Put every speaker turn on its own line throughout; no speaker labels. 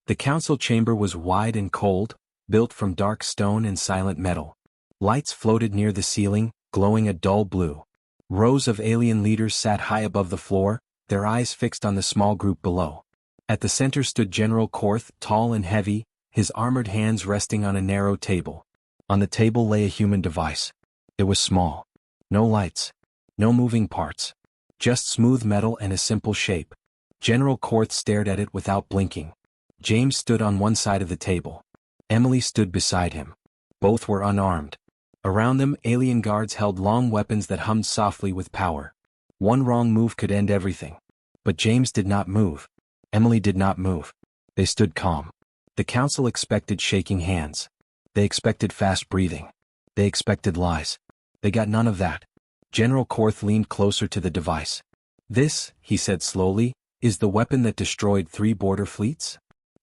The council chamber was wide and cold, built from dark stone and silent metal. Lights floated near the ceiling, glowing a dull blue. Rows of alien leaders sat high above the floor, their eyes fixed on the small group below. At the center stood General Korth, tall and heavy, his armored hands resting on a narrow table. On the table lay a human device. It was small. No lights. No moving parts. Just smooth metal and a simple shape. General Korth stared at it without blinking. James stood on one side of the table. Emily stood beside him. Both were unarmed. Around them, alien guards held long weapons that hummed softly with power. One wrong move could end everything. But James did not move. Emily did not move. They stood calm. The council expected shaking hands. They expected fast breathing. They expected lies. They got none of that. General Korth leaned closer to the device. "This," he said slowly, "is the weapon that destroyed 3 border fleets?"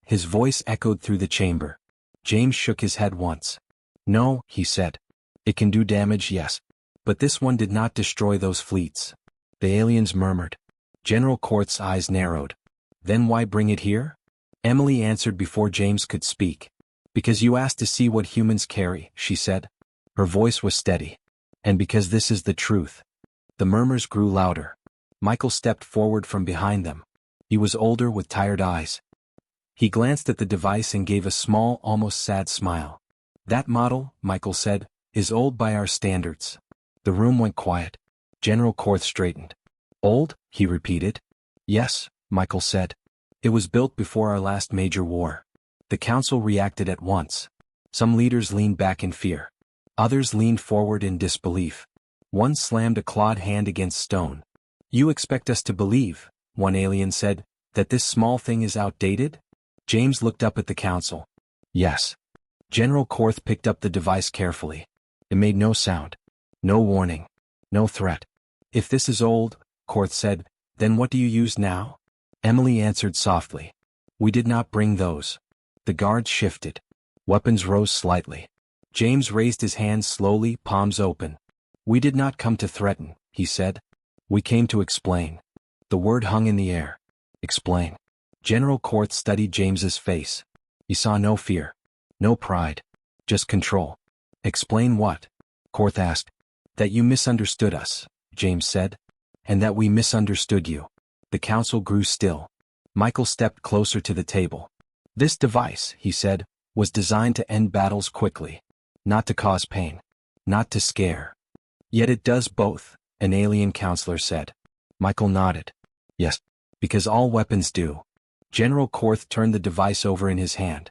His voice echoed through the chamber. James shook his head once. "No," he said. "It can do damage, yes. But this one did not destroy those fleets." The aliens murmured. General Korth's eyes narrowed. "Then why bring it here?" Emily answered before James could speak. "Because you asked to see what humans carry," she said. Her voice was steady. "And because this is the truth." The murmurs grew louder. Michael stepped forward from behind them. He was older with tired eyes. He glanced at the device and gave a small, almost sad smile. "That model," Michael said, "is old by our standards." The room went quiet. General Korth straightened. "Old?" he repeated. "Yes," Michael said. "It was built before our last major war." The council reacted at once. Some leaders leaned back in fear. Others leaned forward in disbelief. One slammed a clawed hand against stone. "You expect us to believe," one alien said, "that this small thing is outdated?" James looked up at the council. "Yes." General Korth picked up the device carefully. It made no sound. No warning. No threat. "If this is old," Korth said, "then what do you use now?" Emily answered softly. "We did not bring those." The guards shifted. Weapons rose slightly. James raised his hands slowly, palms open. "We did not come to threaten," he said. "We came to explain." The word hung in the air. Explain. General Korth studied James's face. He saw no fear. No pride. Just control. "Explain what?" Korth asked. "That you misunderstood us," James said. "And that we misunderstood you." The council grew still. Michael stepped closer to the table. "This device," he said, "was designed to end battles quickly. Not to cause pain. Not to scare." "Yet it does both," an alien counselor said. Michael nodded. "Yes, because all weapons do." General Korth turned the device over in his hand.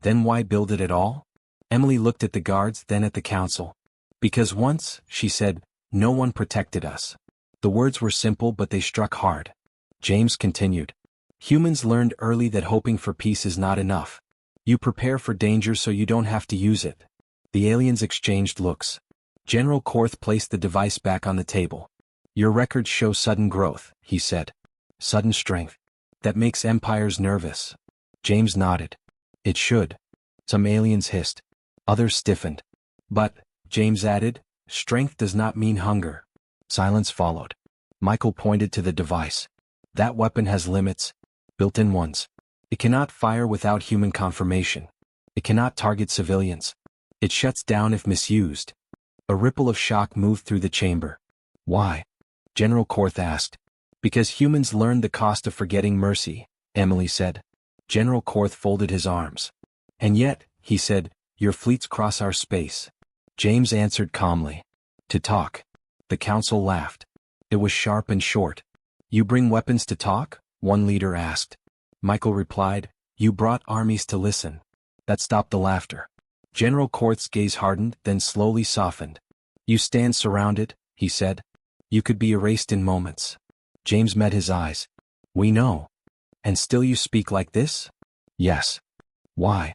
"Then why build it at all?" Emily looked at the guards, then at the council. "Because once," she said, "no one protected us." The words were simple, but they struck hard. James continued. "Humans learned early that hoping for peace is not enough. You prepare for danger so you don't have to use it." The aliens exchanged looks. General Korth placed the device back on the table. "Your records show sudden growth," he said. "Sudden strength. That makes empires nervous." James nodded. "It should." Some aliens hissed. Others stiffened. "But," James added, "strength does not mean hunger." Silence followed. Michael pointed to the device. "That weapon has limits. Built-in ones. It cannot fire without human confirmation. It cannot target civilians. It shuts down if misused." A ripple of shock moved through the chamber. "Why?" General Korth asked. "Because humans learned the cost of forgetting mercy," Emily said. General Korth folded his arms. "And yet," he said, "your fleets cross our space." James answered calmly. "To talk." The council laughed. It was sharp and short. "You bring weapons to talk?" one leader asked. Michael replied, "You brought armies to listen." That stopped the laughter. General Korth's gaze hardened, then slowly softened. "You stand surrounded," he said. "You could be erased in moments." James met his eyes. "We know." "And still you speak like this?" "Yes." "Why?"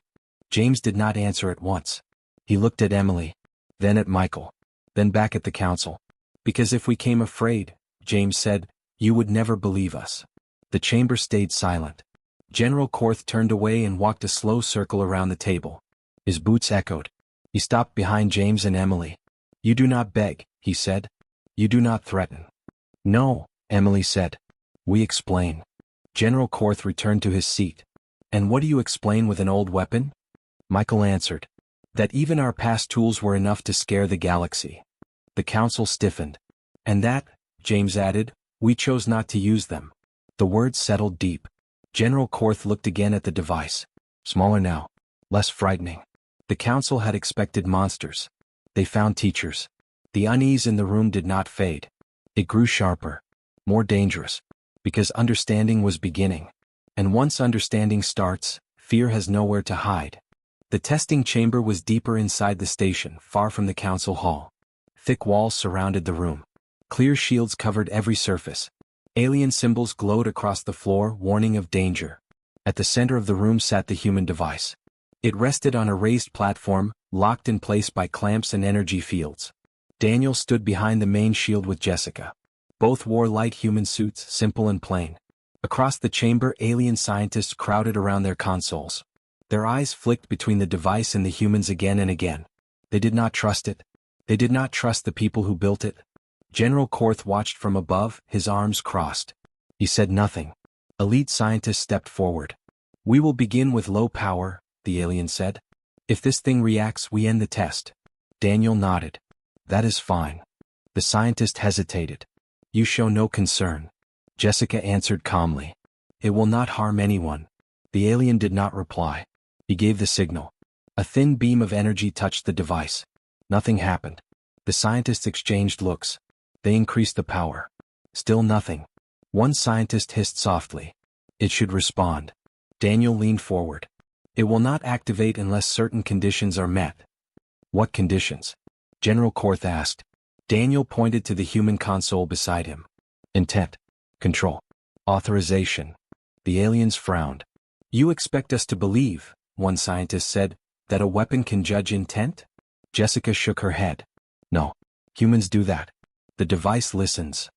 James did not answer at once. He looked at Emily, then at Michael, then back at the council. "Because if we came afraid," James said, "you would never believe us." The chamber stayed silent. General Korth turned away and walked a slow circle around the table. His boots echoed. He stopped behind James and Emily. "You do not beg," he said. "You do not threaten." "No," Emily said. "We explain." General Korth returned to his seat. And what do you explain with an old weapon? Michael answered. That even our past tools were enough to scare the galaxy. The council stiffened. And that, James added, we chose not to use them. The words settled deep. General Korth looked again at the device. Smaller now. Less frightening. The council had expected monsters. They found teachers. The unease in the room did not fade. It grew sharper. More dangerous. Because understanding was beginning. And once understanding starts, fear has nowhere to hide. The testing chamber was deeper inside the station, far from the council hall. Thick walls surrounded the room. Clear shields covered every surface. Alien symbols glowed across the floor, warning of danger. At the center of the room sat the human device. It rested on a raised platform, locked in place by clamps and energy fields. Daniel stood behind the main shield with Jessica. Both wore light human suits, simple and plain. Across the chamber, alien scientists crowded around their consoles. Their eyes flicked between the device and the humans again and again. They did not trust it. They did not trust the people who built it. General Korth watched from above, his arms crossed. He said nothing. Elite scientists stepped forward. We will begin with low power, the alien said. If this thing reacts, we end the test. Daniel nodded. That is fine. The scientist hesitated. You show no concern. Jessica answered calmly. It will not harm anyone. The alien did not reply. He gave the signal. A thin beam of energy touched the device. Nothing happened. The scientists exchanged looks. They increased the power. Still nothing. One scientist hissed softly. It should respond. Daniel leaned forward. It will not activate unless certain conditions are met. What conditions? General Korth asked. Daniel pointed to the human console beside him. Intent. Control. Authorization. The aliens frowned. You expect us to believe, one scientist said, that a weapon can judge intent? Jessica shook her head. No. Humans do that. The device listens.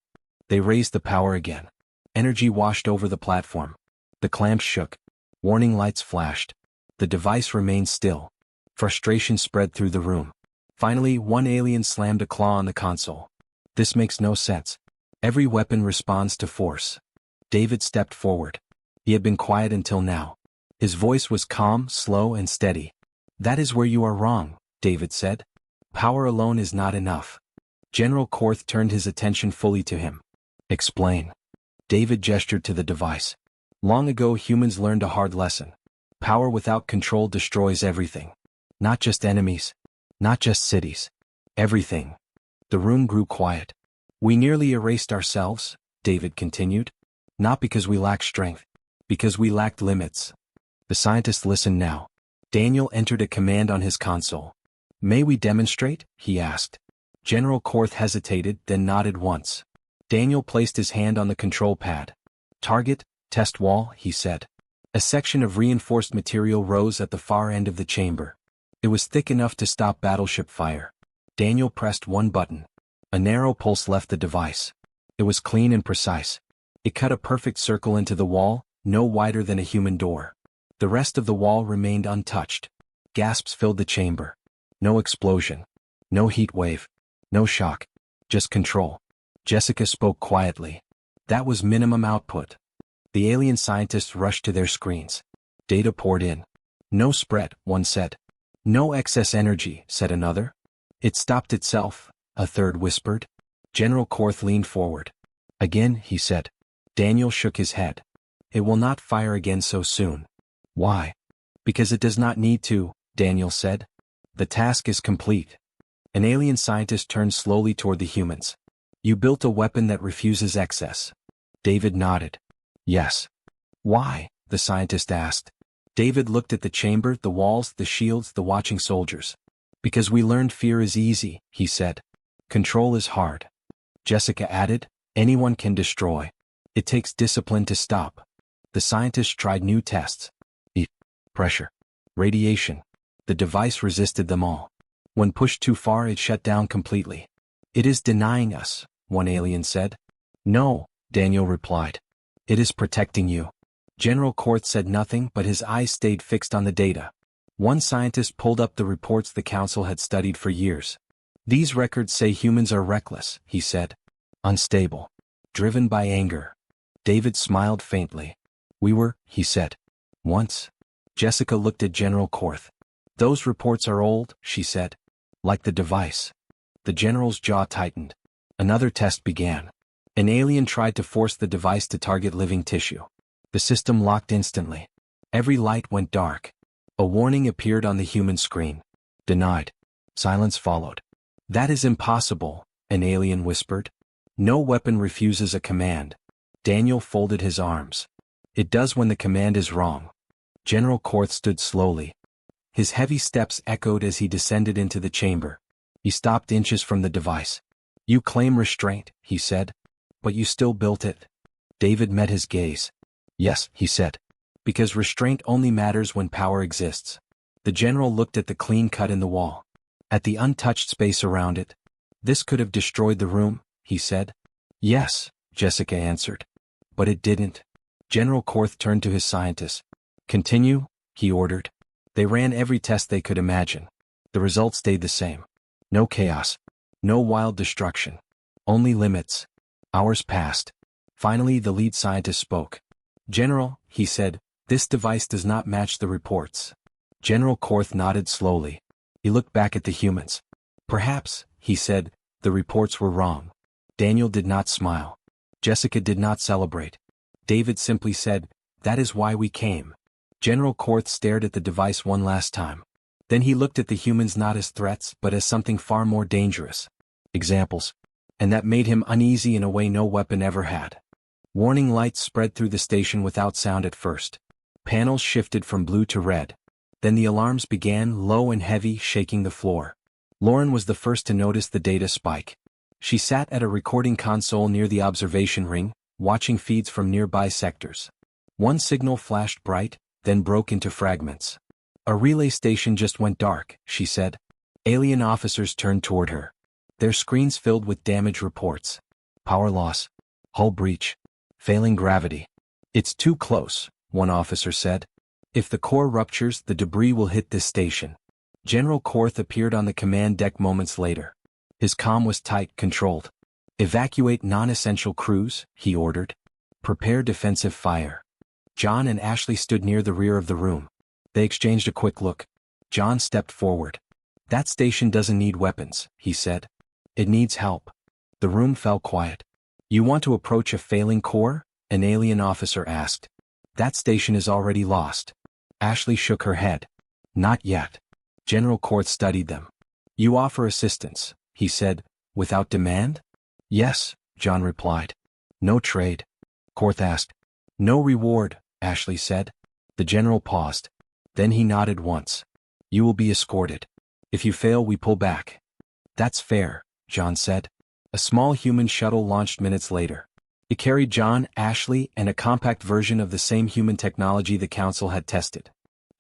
They raised the power again. Energy washed over the platform. The clamps shook. Warning lights flashed. The device remained still. Frustration spread through the room. Finally, one alien slammed a claw on the console. This makes no sense. Every weapon responds to force. David stepped forward. He had been quiet until now. His voice was calm, slow, and steady. That is where you are wrong, David said. Power alone is not enough. General Korth turned his attention fully to him. Explain. David gestured to the device. Long ago humans learned a hard lesson. Power without control destroys everything. Not just enemies. Not just cities. Everything. The room grew quiet. We nearly erased ourselves, David continued. Not because we lacked strength. Because we lacked limits. The scientists listened now. Daniel entered a command on his console. May we demonstrate? He asked. General Korth hesitated, then nodded once. Daniel placed his hand on the control pad. Target, test wall, he said. A section of reinforced material rose at the far end of the chamber. It was thick enough to stop battleship fire. Daniel pressed one button. A narrow pulse left the device. It was clean and precise. It cut a perfect circle into the wall, no wider than a human door. The rest of the wall remained untouched. Gasps filled the chamber. No explosion. No heat wave. No shock. Just control. Jessica spoke quietly. That was minimum output. The alien scientists rushed to their screens. Data poured in. No spread, one said. No excess energy, said another. It stopped itself, a third whispered. General Korth leaned forward. Again, he said. Daniel shook his head. It will not fire again so soon. Why? Because it does not need to, Daniel said. The task is complete. An alien scientist turned slowly toward the humans. You built a weapon that refuses excess. David nodded. Yes. Why? The scientist asked. David looked at the chamber, the walls, the shields, the watching soldiers. Because we learned fear is easy, he said. Control is hard. Jessica added, anyone can destroy. It takes discipline to stop. The scientists tried new tests. Heat, pressure, radiation. The device resisted them all. When pushed too far, it shut down completely. It is denying us, one alien said. No, Daniel replied. It is protecting you. General Korth said nothing, but his eyes stayed fixed on the data. One scientist pulled up the reports the council had studied for years. These records say humans are reckless, he said. Unstable. Driven by anger. David smiled faintly. We were, he said. Once. Jessica looked at General Korth. Those reports are old, she said. Like the device. The general's jaw tightened. Another test began. An alien tried to force the device to target living tissue. The system locked instantly. Every light went dark. A warning appeared on the human screen. Denied. Silence followed. That is impossible, an alien whispered. No weapon refuses a command. Daniel folded his arms. It does when the command is wrong. General Korth stood slowly. His heavy steps echoed as he descended into the chamber. He stopped inches from the device. You claim restraint, he said. But you still built it. David met his gaze. Yes, he said. Because restraint only matters when power exists. The general looked at the clean cut in the wall. At the untouched space around it. This could have destroyed the room, he said. Yes, Jessica answered. But it didn't. General Korth turned to his scientists. Continue, he ordered. They ran every test they could imagine. The results stayed the same. No chaos. No wild destruction. Only limits. Hours passed. Finally, the lead scientist spoke. General, he said, this device does not match the reports. General Korth nodded slowly. He looked back at the humans. Perhaps, he said, the reports were wrong. Daniel did not smile. Jessica did not celebrate. David simply said, that is why we came. General Korth stared at the device one last time. Then he looked at the humans not as threats but as something far more dangerous. Examples. And that made him uneasy in a way no weapon ever had. Warning lights spread through the station without sound at first. Panels shifted from blue to red. Then the alarms began, low and heavy, shaking the floor. Lauren was the first to notice the data spike. She sat at a recording console near the observation ring, watching feeds from nearby sectors. One signal flashed bright, then broke into fragments. A relay station just went dark, she said. Alien officers turned toward her. Their screens filled with damage reports. Power loss. Hull breach. Failing gravity. It's too close, one officer said. If the core ruptures, the debris will hit this station. General Korth appeared on the command deck moments later. His comm was tight, controlled. Evacuate non-essential crews, he ordered. Prepare defensive fire. John and Ashley stood near the rear of the room. They exchanged a quick look. John stepped forward. That station doesn't need weapons, he said. It needs help. The room fell quiet. You want to approach a failing core? An alien officer asked. That station is already lost. Ashley shook her head. Not yet. General Korth studied them. You offer assistance, he said, without demand? Yes, John replied. No trade. Korth asked. No reward, Ashley said. The general paused. Then he nodded once. You will be escorted. If you fail, we pull back. That's fair, John said. A small human shuttle launched minutes later. It carried John, Ashley, and a compact version of the same human technology the Council had tested.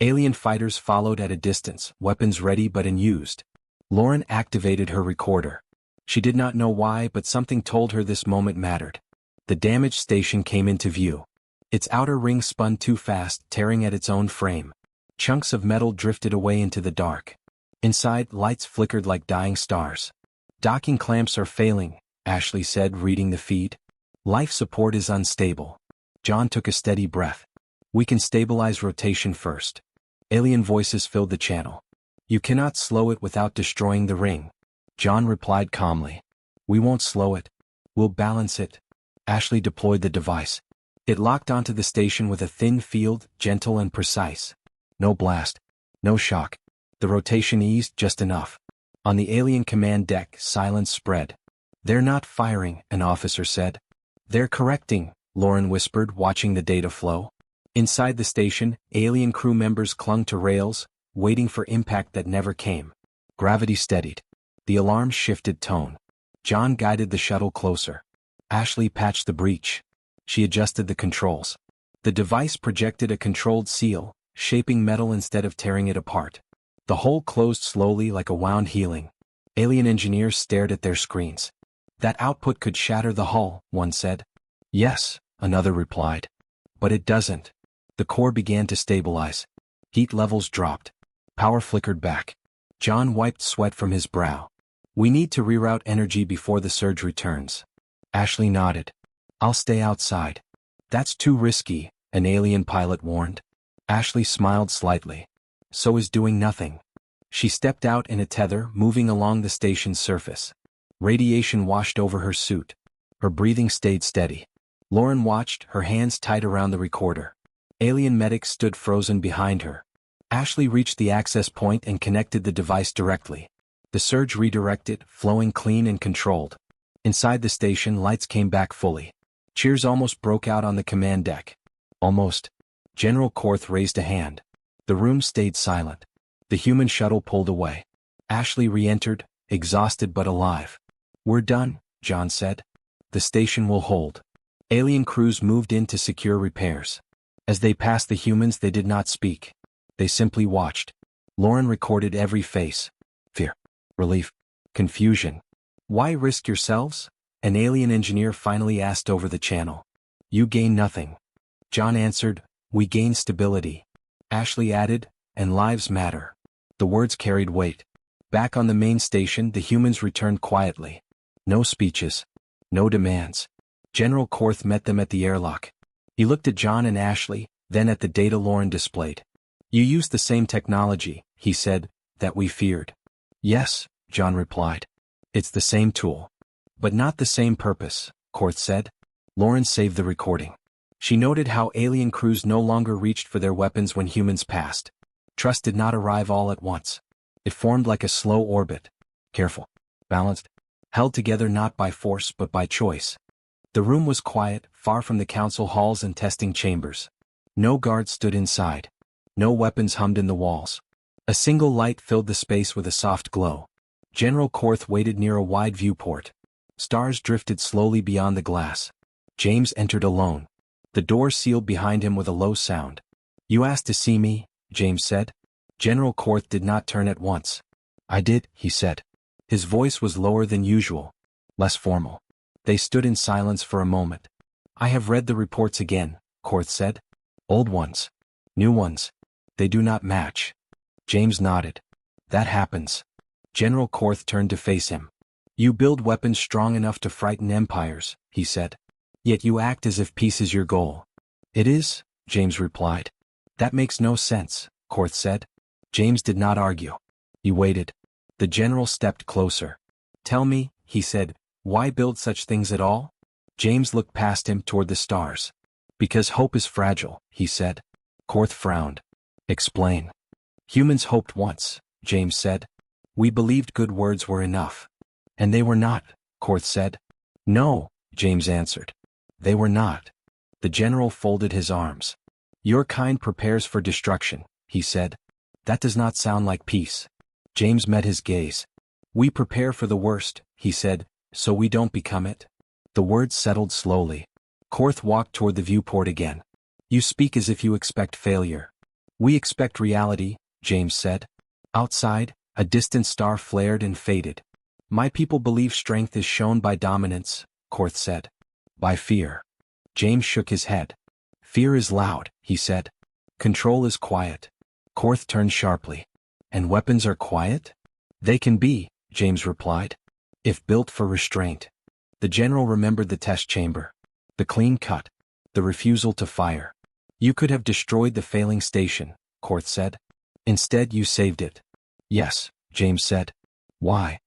Alien fighters followed at a distance, weapons ready but unused. Lauren activated her recorder. She did not know why, but something told her this moment mattered. The damaged station came into view. Its outer ring spun too fast, tearing at its own frame. Chunks of metal drifted away into the dark. Inside, lights flickered like dying stars. Docking clamps are failing, Ashley said, reading the feed. Life support is unstable. John took a steady breath. We can stabilize rotation first. Alien voices filled the channel. You cannot slow it without destroying the ring. John replied calmly. We won't slow it. We'll balance it. Ashley deployed the device. It locked onto the station with a thin field, gentle and precise. No blast. No shock. The rotation eased just enough. On the alien command deck, silence spread. They're not firing, an officer said. They're correcting, Lauren whispered, watching the data flow. Inside the station, alien crew members clung to rails, waiting for impact that never came. Gravity steadied. The alarm shifted tone. John guided the shuttle closer. Ashley patched the breach. She adjusted the controls. The device projected a controlled seal, shaping metal instead of tearing it apart. The hole closed slowly like a wound healing. Alien engineers stared at their screens. That output could shatter the hull, one said. Yes, another replied. But it doesn't. The core began to stabilize. Heat levels dropped. Power flickered back. John wiped sweat from his brow. We need to reroute energy before the surge returns. Ashley nodded. I'll stay outside. That's too risky, an alien pilot warned. Ashley smiled slightly. So is doing nothing. She stepped out in a tether, moving along the station's surface. Radiation washed over her suit. Her breathing stayed steady. Lauren watched, her hands tight around the recorder. Alien medics stood frozen behind her. Ashley reached the access point and connected the device directly. The surge redirected, flowing clean and controlled. Inside the station, lights came back fully. Cheers almost broke out on the command deck. Almost. General Korth raised a hand. The room stayed silent. The human shuttle pulled away. Ashley re-entered, exhausted but alive. "We're done," John said. "The station will hold." Alien crews moved in to secure repairs. As they passed the humans, they did not speak. They simply watched. Lauren recorded every face. Fear. Relief. Confusion. "Why risk yourselves?" An alien engineer finally asked over the channel. "You gain nothing." John answered, "We gain stability." Ashley added, "And lives matter." The words carried weight. Back on the main station, the humans returned quietly. No speeches. No demands. General Korth met them at the airlock. He looked at John and Ashley, then at the data Lauren displayed. "You used the same technology," he said, "that we feared." "Yes," John replied. "It's the same tool. But not the same purpose," Korth said. Lauren saved the recording. She noted how alien crews no longer reached for their weapons when humans passed. Trust did not arrive all at once. It formed like a slow orbit. Careful. Balanced. Held together not by force but by choice. The room was quiet, far from the council halls and testing chambers. No guards stood inside. No weapons hummed in the walls. A single light filled the space with a soft glow. General Korth waited near a wide viewport. Stars drifted slowly beyond the glass. James entered alone. The door sealed behind him with a low sound. "You asked to see me," James said. General Korth did not turn at once. "I did," he said. His voice was lower than usual. Less formal. They stood in silence for a moment. "I have read the reports again," Korth said. "Old ones. New ones. They do not match." James nodded. "That happens." General Korth turned to face him. "You build weapons strong enough to frighten empires," he said. "Yet you act as if peace is your goal." "It is," James replied. "That makes no sense," Korth said. James did not argue. He waited. The general stepped closer. "Tell me," he said, "why build such things at all?" James looked past him toward the stars. "Because hope is fragile," he said. Korth frowned. "Explain." "Humans hoped once," James said. "We believed good words were enough." "And they were not," Korth said. "No," James answered. "They were not." The general folded his arms. "Your kind prepares for destruction," he said. "That does not sound like peace." James met his gaze. "We prepare for the worst," he said, "so we don't become it." The words settled slowly. Korth walked toward the viewport again. "You speak as if you expect failure." "We expect reality," James said. Outside, a distant star flared and faded. "My people believe strength is shown by dominance," Korth said. "By fear." James shook his head. "Fear is loud," he said. "Control is quiet." Korth turned sharply. "And weapons are quiet?" "They can be," James replied. "If built for restraint." The general remembered the test chamber. The clean cut. The refusal to fire. "You could have destroyed the failing station," Korth said. "Instead you saved it." "Yes," James said. "Why?"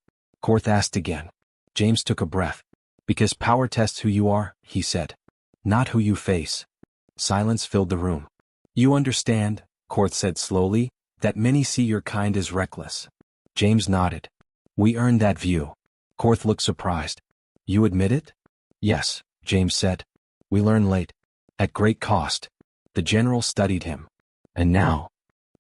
Korth asked again. James took a breath. "Because power tests who you are," he said. "Not who you face." Silence filled the room. "You understand," Korth said slowly, "that many see your kind as reckless." James nodded. "We earned that view." Korth looked surprised. "You admit it?" "Yes," James said. "We learn late. At great cost." The general studied him. "And now?"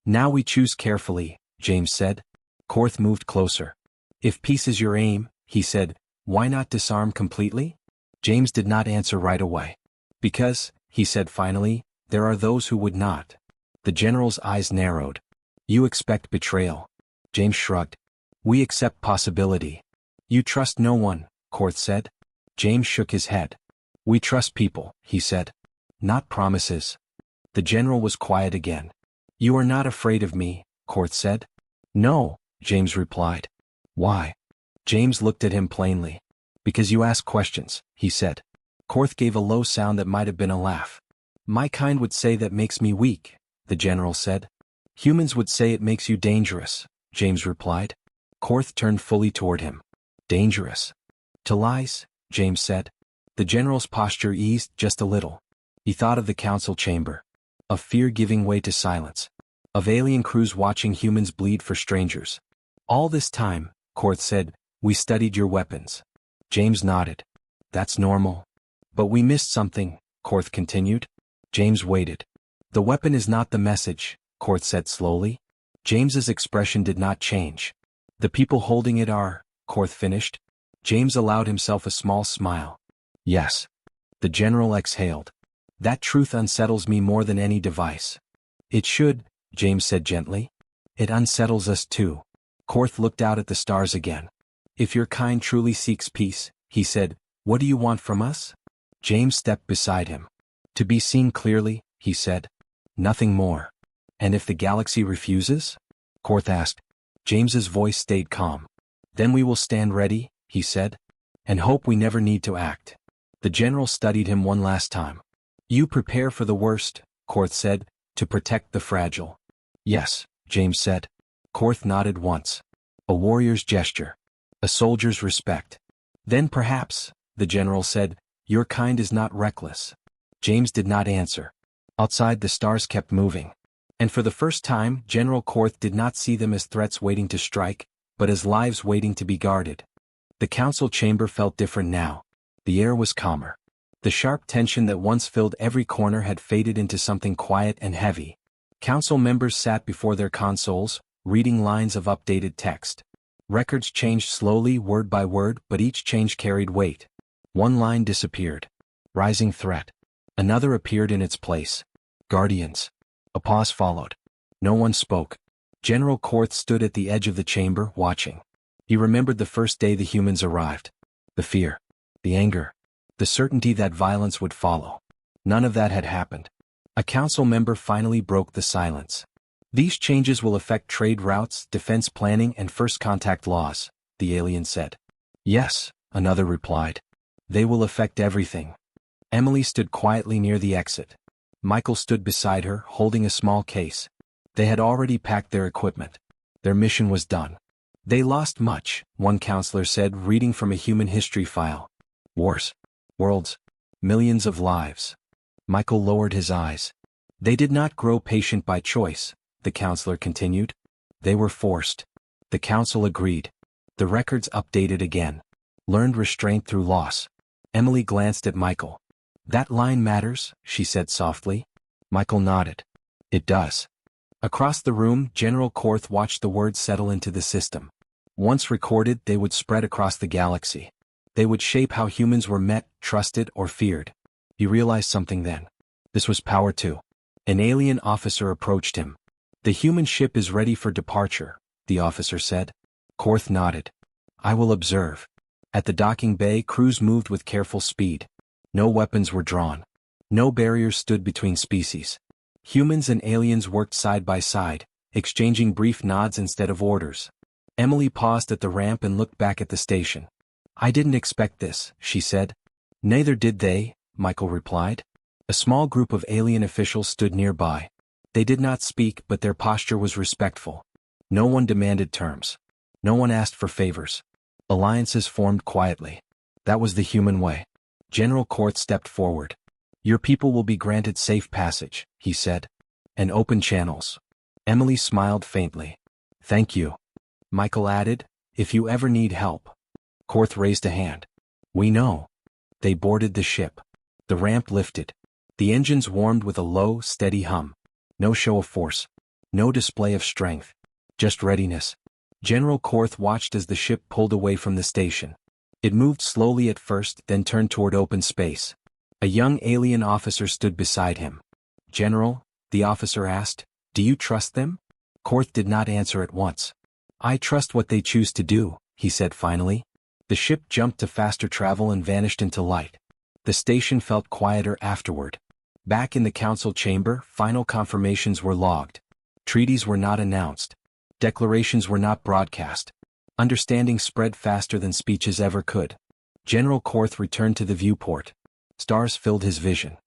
"Now we choose carefully," James said. Korth moved closer. "If peace is your aim," he said, "why not disarm completely?" James did not answer right away. "Because," he said finally, "there are those who would not." The general's eyes narrowed. "You expect betrayal." James shrugged. "We accept possibility." "You trust no one," Korth said. James shook his head. "We trust people," he said. "Not promises." The general was quiet again. "You are not afraid of me," Korth said. "No," James replied. "Why?" James looked at him plainly. "Because you ask questions," he said. Korth gave a low sound that might have been a laugh. "My kind would say that makes me weak." the general said. Humans would say it makes you dangerous, James replied. Korth turned fully toward him. Dangerous? To lies, James said. The general's posture eased just a little. He thought of the council chamber. Of fear giving way to silence. Of alien crews watching humans bleed for strangers. All this time, Korth said, we studied your weapons. James nodded. That's normal. But we missed something, Korth continued. James waited. The weapon is not the message, Korth said slowly. James's expression did not change. The people holding it are, Korth finished. James allowed himself a small smile. Yes. The general exhaled. That truth unsettles me more than any device. It should, James said gently. It unsettles us too. Korth looked out at the stars again. If your kind truly seeks peace, he said, what do you want from us? James stepped beside him. To be seen clearly, he said. Nothing more. And if the galaxy refuses? Korth asked. James's voice stayed calm. Then we will stand ready, he said. And hope we never need to act. The general studied him one last time. You prepare for the worst, Korth said, to protect the fragile. Yes, James said. Korth nodded once. A warrior's gesture. A soldier's respect. Then perhaps, the general said, your kind is not reckless. James did not answer. Outside the stars kept moving. And for the first time, General Korth did not see them as threats waiting to strike, but as lives waiting to be guarded. The council chamber felt different now. The air was calmer. The sharp tension that once filled every corner had faded into something quiet and heavy. Council members sat before their consoles, reading lines of updated text. Records changed slowly, word by word, but each change carried weight. One line disappeared. Rising threat. Another appeared in its place. Guardians. A pause followed. No one spoke. General Korth stood at the edge of the chamber, watching. He remembered the first day the humans arrived. The fear. The anger. The certainty that violence would follow. None of that had happened. A council member finally broke the silence. These changes will affect trade routes, defense planning, and first contact laws, the alien said. Yes, another replied. They will affect everything. Emily stood quietly near the exit. Michael stood beside her, holding a small case. They had already packed their equipment. Their mission was done. They lost much, one counselor said, reading from a human history file. Wars. Worlds. Millions of lives. Michael lowered his eyes. They did not grow patient by choice, the counselor continued. They were forced. The council agreed. The records updated again. Learned restraint through loss. Emily glanced at Michael. That line matters, she said softly. Michael nodded. It does. Across the room, General Korth watched the words settle into the system. Once recorded, they would spread across the galaxy. They would shape how humans were met, trusted, or feared. He realized something then. This was power too. An alien officer approached him. The human ship is ready for departure, the officer said. Korth nodded. I will observe. At the docking bay, crews moved with careful speed. No weapons were drawn. No barriers stood between species. Humans and aliens worked side by side, exchanging brief nods instead of orders. Emily paused at the ramp and looked back at the station. I didn't expect this, she said. Neither did they, Michael replied. A small group of alien officials stood nearby. They did not speak, but their posture was respectful. No one demanded terms. No one asked for favors. Alliances formed quietly. That was the human way. General Korth stepped forward. Your people will be granted safe passage, he said. And open channels. Emily smiled faintly. Thank you. Michael added, if you ever need help. Korth raised a hand. We know. They boarded the ship. The ramp lifted. The engines warmed with a low, steady hum. No show of force. No display of strength. Just readiness. General Korth watched as the ship pulled away from the station. It moved slowly at first, then turned toward open space. A young alien officer stood beside him. General, the officer asked, do you trust them? Korth did not answer at once. I trust what they choose to do, he said finally. The ship jumped to faster travel and vanished into light. The station felt quieter afterward. Back in the council chamber, final confirmations were logged. Treaties were not announced. Declarations were not broadcast. Understanding spread faster than speeches ever could. General Korth returned to the viewport. Stars filled his vision.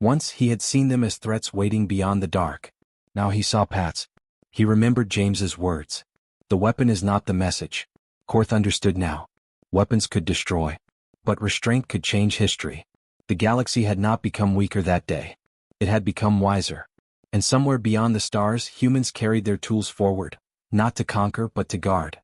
Once he had seen them as threats waiting beyond the dark. Now he saw Pat's. He remembered James's words. The weapon is not the message. Korth understood now. Weapons could destroy. But restraint could change history. The galaxy had not become weaker that day. It had become wiser. And somewhere beyond the stars, humans carried their tools forward, not to conquer but to guard.